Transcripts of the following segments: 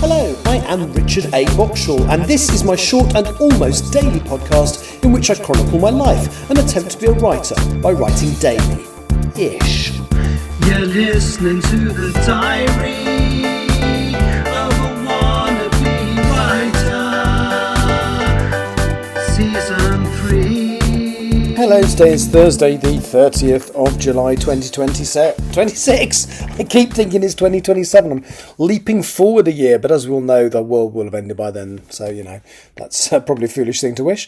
Hello, I am Richard A. Boxall, and this is my short and almost daily podcast in which I chronicle my life and attempt to be a writer by writing daily-ish. You're listening to the diary of a wannabe writer, Season 3. Hello, today is Thursday, the 30th of July 2026. I keep thinking it's 2027. I'm leaping forward a year, but as we all know, the world will have ended by then. So, that's probably a foolish thing to wish.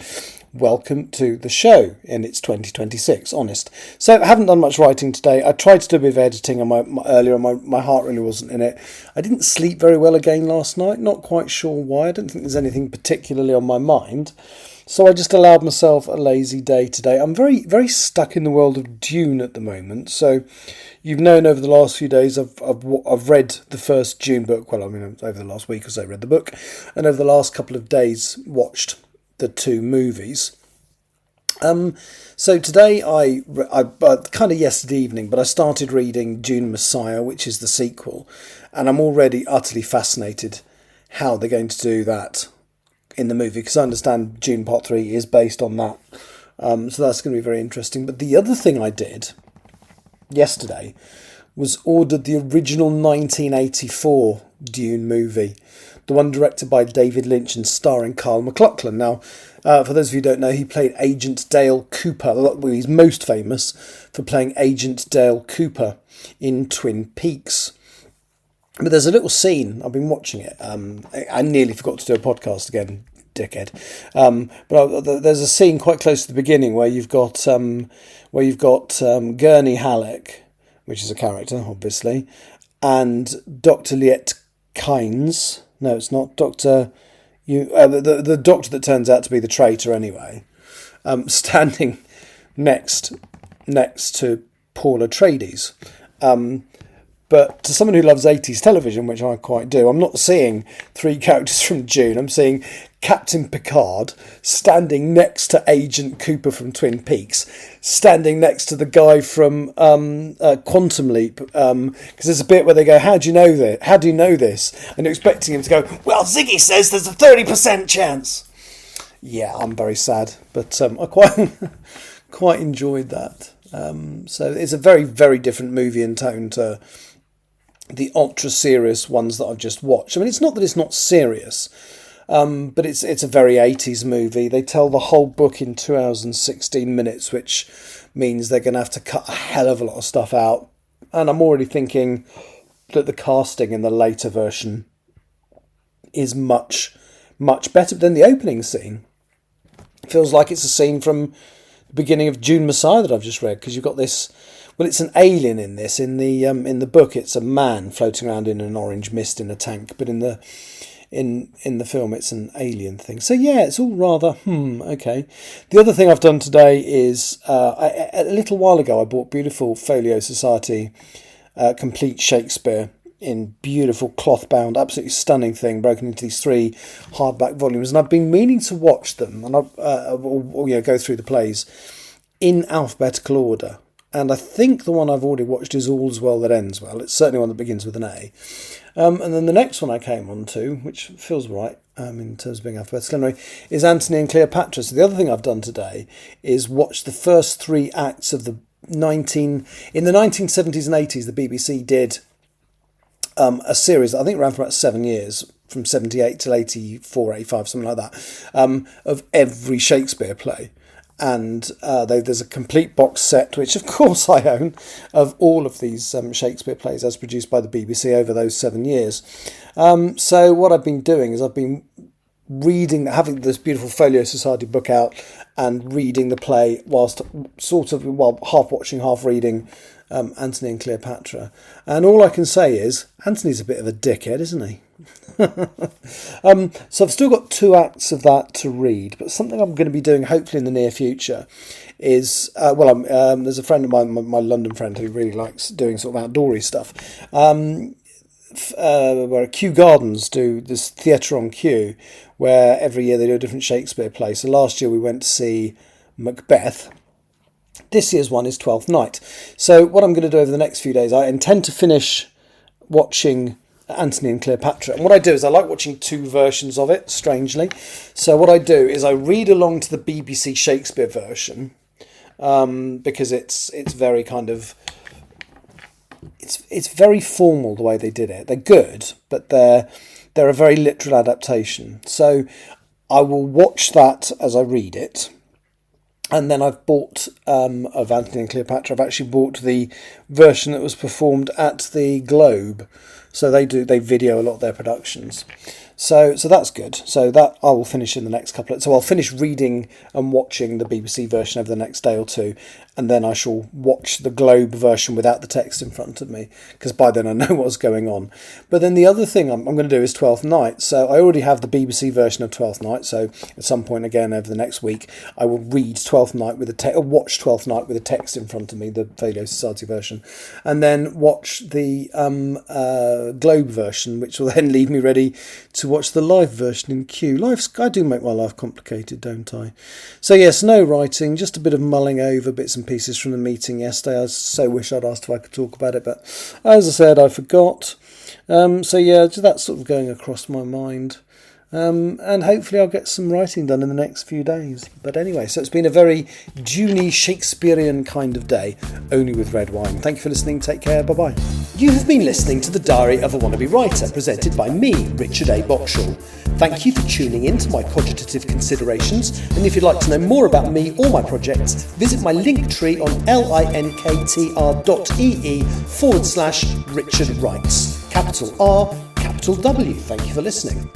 Welcome to the show, and it's 2026, honest. So, I haven't done much writing today. I tried to do a bit of editing earlier, and my heart really wasn't in it. I didn't sleep very well again last night. Not quite sure why. I don't think there's anything particularly on my mind. So I just allowed myself a lazy day today. I'm very, very stuck in the world of Dune at the moment. So you've known over the last few days I've read the first Dune book. Well, over the last week or so I read the book. And over the last couple of days watched the two movies. So today I kind of yesterday evening, but I started reading Dune Messiah, which is the sequel. And I'm already utterly fascinated how they're going to do that in the movie, because I understand Dune Part 3 is based on that. So that's going to be very interesting. But the other thing I did yesterday was ordered the original 1984 Dune movie, the one directed by David Lynch and starring Kyle MacLachlan. Now, for those of you who don't know, he played Agent Dale Cooper. He's most famous for playing Agent Dale Cooper in Twin Peaks. But there's a little scene, I've been watching it, I nearly forgot to do a podcast again, dickhead, but there's a scene quite close to the beginning where you've got Gurney Halleck, which is a character, obviously, and Dr. Liet Kynes, no it's not, the doctor that turns out to be the traitor anyway, standing next to Paul Atreides. But to someone who loves 80s television, which I quite do, I'm not seeing three characters from Dune. I'm seeing Captain Picard standing next to Agent Cooper from Twin Peaks, standing next to the guy from Quantum Leap. Because there's a bit where they go, how do you know this? How do you know this? And you're expecting him to go, well, Ziggy says there's a 30% chance. Yeah, I'm very sad. But I quite enjoyed that. So it's a very, very different movie in tone to the ultra serious ones that I've just watched. I mean, it's not that it's not serious, but it's a very 80s movie. They tell the whole book in 2 hours and 16 minutes, which means they're going to have to cut a hell of a lot of stuff out. And I'm already thinking that the casting in the later version is much, much better than the opening scene. It feels like it's a scene from the beginning of Dune Messiah that I've just read, because you've got this. Well, it's an alien in this. In the book, it's a man floating around in an orange mist in a tank. But in the film, it's an alien thing. So yeah, it's all rather okay. The other thing I've done today is a little while ago I bought beautiful Folio Society complete Shakespeare in beautiful cloth bound, absolutely stunning thing, broken into these 3 hardback volumes, and I've been meaning to watch them and go through the plays in alphabetical order. And I think the one I've already watched is All's Well That Ends Well. It's certainly one that begins with an A. And then the next one I came on to, which feels right in terms of being alphabetical anyway, is Anthony and Cleopatra. So the other thing I've done today is watch the first 3 acts of in the 1970s and 80s, the BBC did a series that I think ran for about 7 years, from 78 till 84, 85, something like that, of every Shakespeare play. And there's a complete box set, which of course I own, of all of these Shakespeare plays as produced by the BBC over those 7 years. So what I've been doing is I've been reading, having this beautiful Folio Society book out and reading the play whilst half watching, half reading Anthony and Cleopatra. And all I can say is, Anthony's a bit of a dickhead, isn't he? So I've still got 2 acts of that to read, but something I'm going to be doing hopefully in the near future is, there's a friend of mine, my London friend, who really likes doing sort of outdoorsy stuff, where Kew Gardens do this Theatre on Kew, where every year they do a different Shakespeare play. So last year we went to see Macbeth. This year's one is Twelfth Night. So what I'm going to do over the next few days, I intend to finish watching Anthony and Cleopatra. And what I do is I like watching two versions of it, strangely. So what I do is I read along to the BBC Shakespeare version, because it's very kind of... It's very formal the way they did it. They're good, but they're a very literal adaptation. So I will watch that as I read it. And then I've bought, of Anthony and Cleopatra, I've actually bought the version that was performed at the Globe. So they video a lot of their productions. So that's good. So that I will finish in the next so I'll finish reading and watching the BBC version over the next day or two, and then I shall watch the Globe version without the text in front of me, because by then I know what's going on. But then the other thing I'm going to do is Twelfth Night. So I already have the BBC version of Twelfth Night. So at some point again over the next week, I will read Twelfth Night with watch Twelfth Night with the text in front of me, the Radio Society version, and then watch the Globe version, which will then leave me ready to watch the live version in queue. I do make my life complicated, don't I? So yes, no writing, just a bit of mulling over bits and pieces from the meeting yesterday. I so wish I'd asked if I could talk about it, but as I said, I forgot. So yeah, that's sort of going across my mind. And hopefully I'll get some writing done in the next few days. But anyway, so it's been a very Dune Shakespearean kind of day, only with red wine. Thank you for listening. Take care. Bye-bye. You have been listening to The Diary of a Wannabe Writer, presented by me, Richard A. Boxall. Thank you for tuning in to my cogitative considerations, and if you'd like to know more about me or my projects, visit my link tree on linktr.ee/Richard Writes. Capital R, capital W. Thank you for listening.